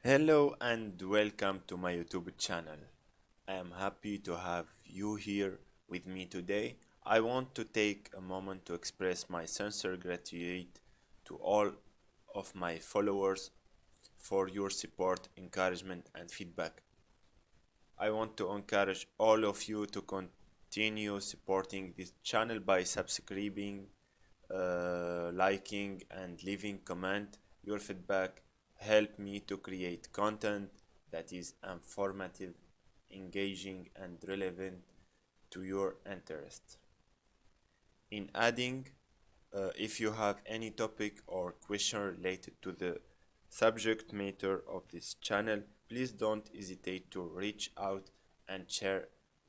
Hello and welcome to my YouTube channel. I am happy to have you here with me today. I want to take a moment to express my sincere gratitude to all of my followers for your support, encouragement, and feedback. I want to encourage all of you to continue supporting this channel by subscribing, liking, and leaving comment. Your feedback help me to create content that is informative, engaging, and relevant to your interest. In adding, if you have any topic or question related to the subject matter of this channel, please don't hesitate to reach out and share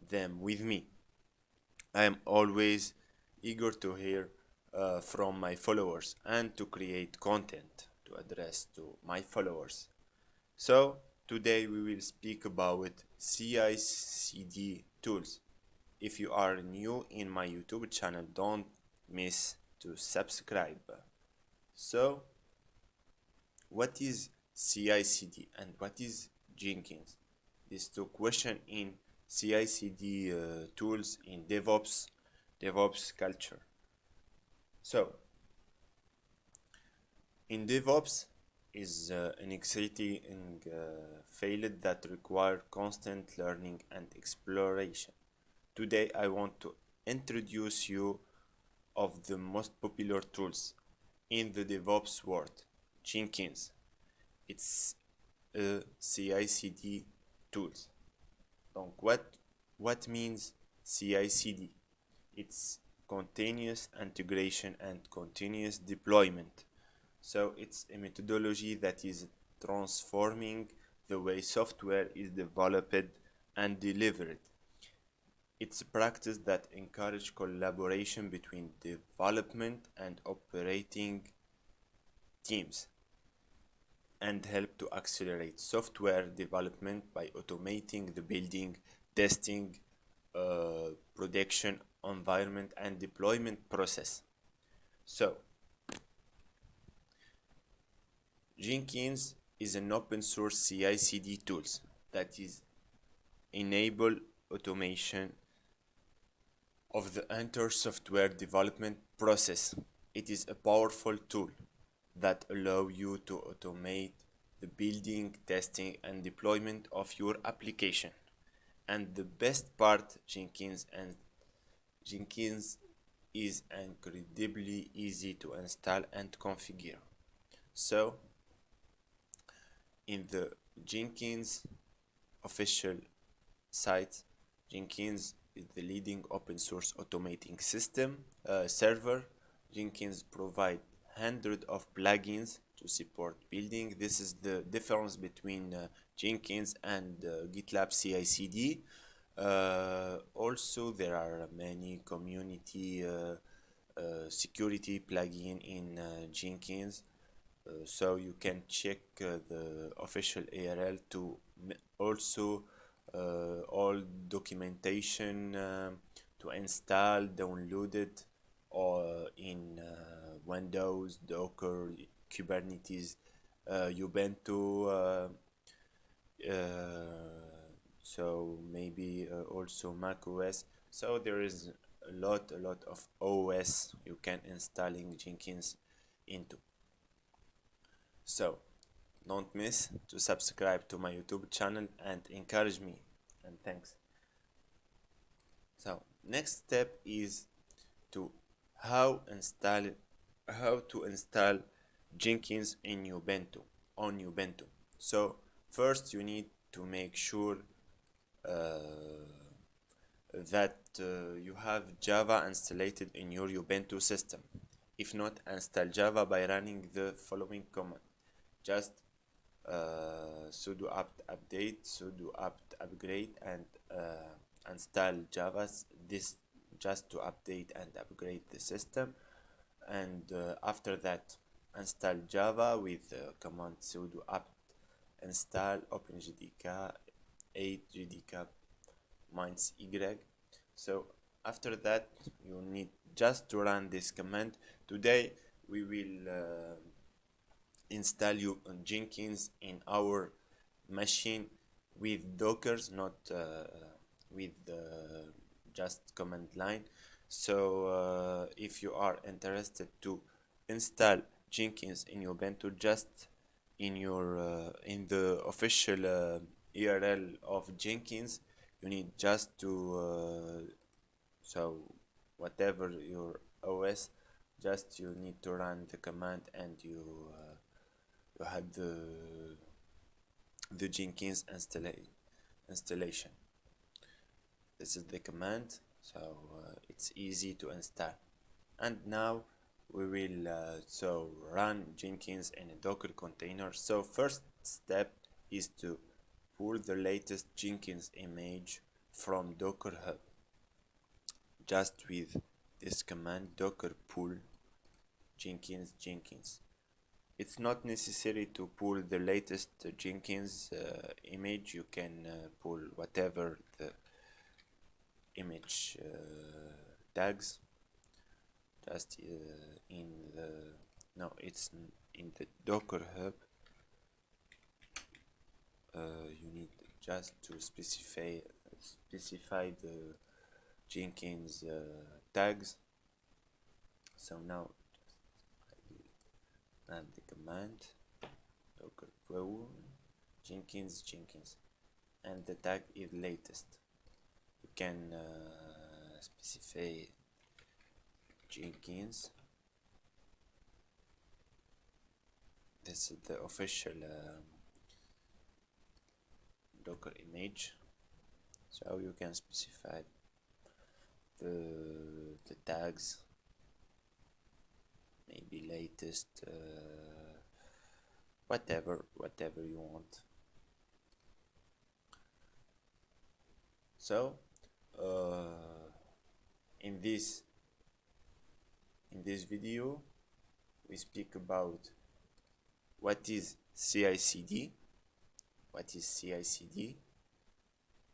them with me. I am always eager to hear from my followers and to create content to address to my followers. So today we will speak about CI/CD tools. If you are new in my YouTube channel, don't miss to subscribe. So what is CI/CD and what is Jenkins? These two questions in CI/CD tools in DevOps culture. So in DevOps is an exciting field that require constant learning and exploration. Today I want to introduce you of the most popular tools in the DevOps world, Jenkins. It's a CI/CD tools. Donc what means CI/CD? It's continuous integration and continuous deployment. So it's a methodology that is transforming the way software is developed and delivered. It's a practice that encourages collaboration between development and operating teams and help to accelerate software development by automating the building, testing, production environment and deployment process. So Jenkins is an open source CI/CD tools that is enable automation of the entire software development process. It is a powerful tool that allow you to automate the building, testing, and deployment of your application. And the best part, Jenkins is incredibly easy to install and configure. So, in the Jenkins official site, Jenkins is the leading open source automating system server. Jenkins provide hundreds of plugins to support building. This is the difference between Jenkins and GitLab CI/CD. Also, there are many community security plugin in Jenkins. So you can check the official URL to also all documentation to install, download it, or in Windows, Docker, Kubernetes, Ubuntu, so maybe also Mac OS. So there is a lot of OS you can installing Jenkins into. So don't miss to subscribe to my YouTube channel and encourage me, and thanks. So next step is to how to install Jenkins in Ubuntu on Ubuntu. So first you need to make sure that you have Java installed in your Ubuntu system. If not, install Java by running the following command. Just sudo apt-update, sudo apt-upgrade, and install Java. This just to update and upgrade the system. And after that, install Java with command sudo apt install OpenJDK 8 -y. So after that, you need just to run this command. Today we will install you Jenkins in our machine with Dockers, not with just command line. So if you are interested to install Jenkins in Ubuntu, just in the official URL of Jenkins, you need just to so whatever your OS, just you need to run the command and you have the Jenkins installation. This is the command, so it's easy to install. And now we will run Jenkins in a Docker container. So first step is to pull the latest Jenkins image from Docker Hub, just with this command docker pull Jenkins. It's not necessary to pull the latest Jenkins image. You can pull whatever the image tags, just in the it's in the Docker Hub. You need just to specify the Jenkins tags. So now I will run the command docker pull Jenkins, and the tag is latest. You can specify Jenkins. This is the official Docker image, so you can specify the tags, maybe latest, whatever you want. So in this video we speak about what is CI/CD,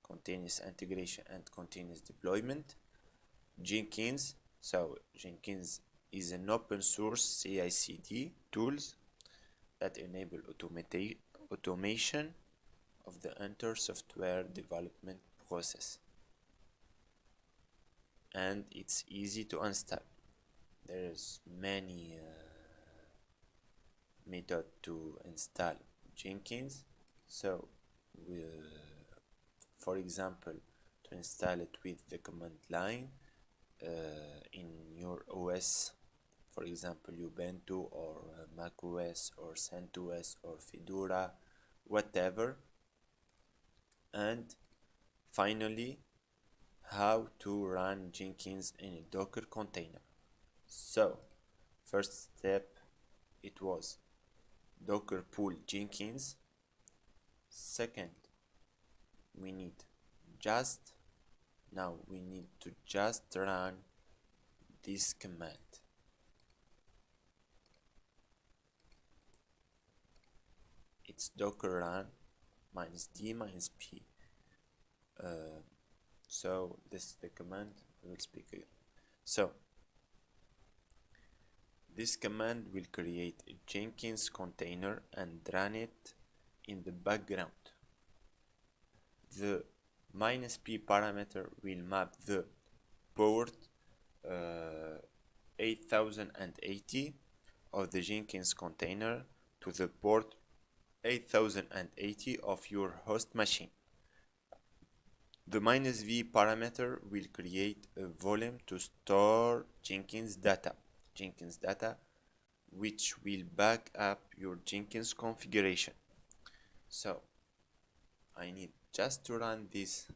continuous integration and continuous deployment. Jenkins, so Jenkins is an open source CI/CD tools that enable automation of the entire software development process, and it's easy to install. There's many method to install Jenkins. So for example, to install it with the command line in your OS, for example Ubuntu or Mac OS or CentOS or Fedora, whatever. And finally, how to run Jenkins in a Docker container. So first step, it was docker pull Jenkins. Second, we need to just run this command. It's docker run -d -p. So this is the command. We'll speak again. So this command will create a Jenkins container and run it in the background. The -p parameter will map the port 8080 of the Jenkins container to the port 8080 of your host machine. The -v parameter will create a volume to store Jenkins data, which will back up your Jenkins configuration. So I need just to run this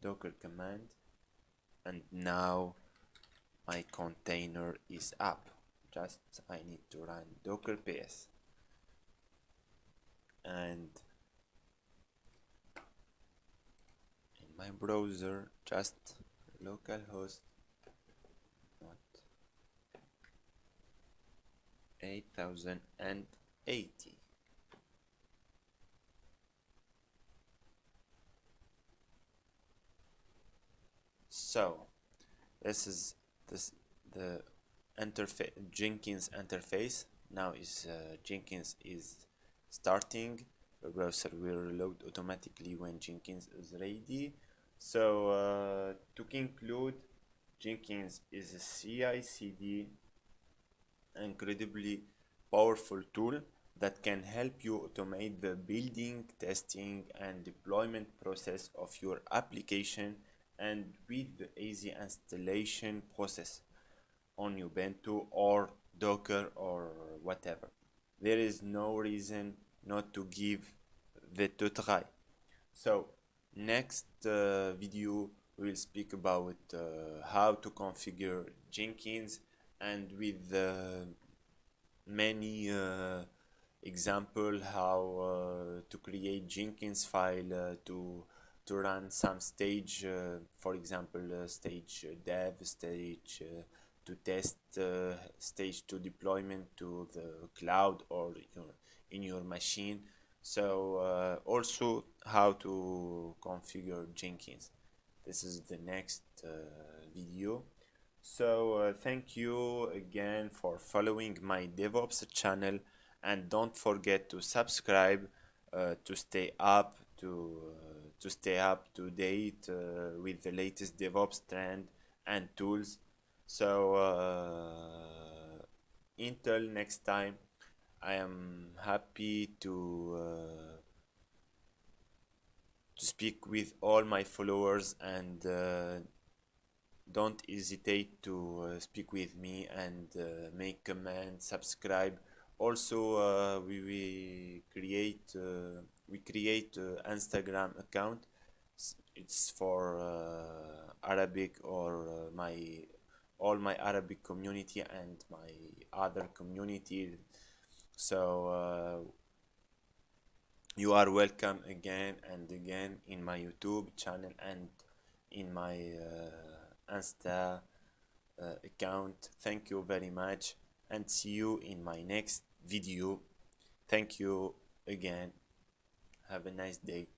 docker command, and now my container is up. Just I need to run docker ps, and in my browser just localhost 8080. So this is the Jenkins interface. Now is Jenkins is starting. Your browser will reload automatically when Jenkins is ready. So to conclude, Jenkins is a CI/CD incredibly powerful tool that can help you automate the building, testing, and deployment process of your application, and with the easy installation process on Ubuntu or Docker or whatever. There is no reason not to give that a try. So next video we'll speak about how to configure Jenkins, and with many example how to create Jenkins file to run some stage, for example stage dev, stage to test, stage to deployment to the cloud or in your machine. So also how to configure Jenkins. This is the next video. So thank you again for following my DevOps channel, and don't forget to subscribe to stay up to date with the latest DevOps trend and tools. So until next time, I am happy to speak with all my followers, and don't hesitate to speak with me and make comments, subscribe. Also we create Instagram account. It's for Arabic, or my all my Arabic community and my other community. So you are welcome again and again in my YouTube channel and in my Insta account. Thank you very much, and see you in my next video. Thank you again. Have a nice day.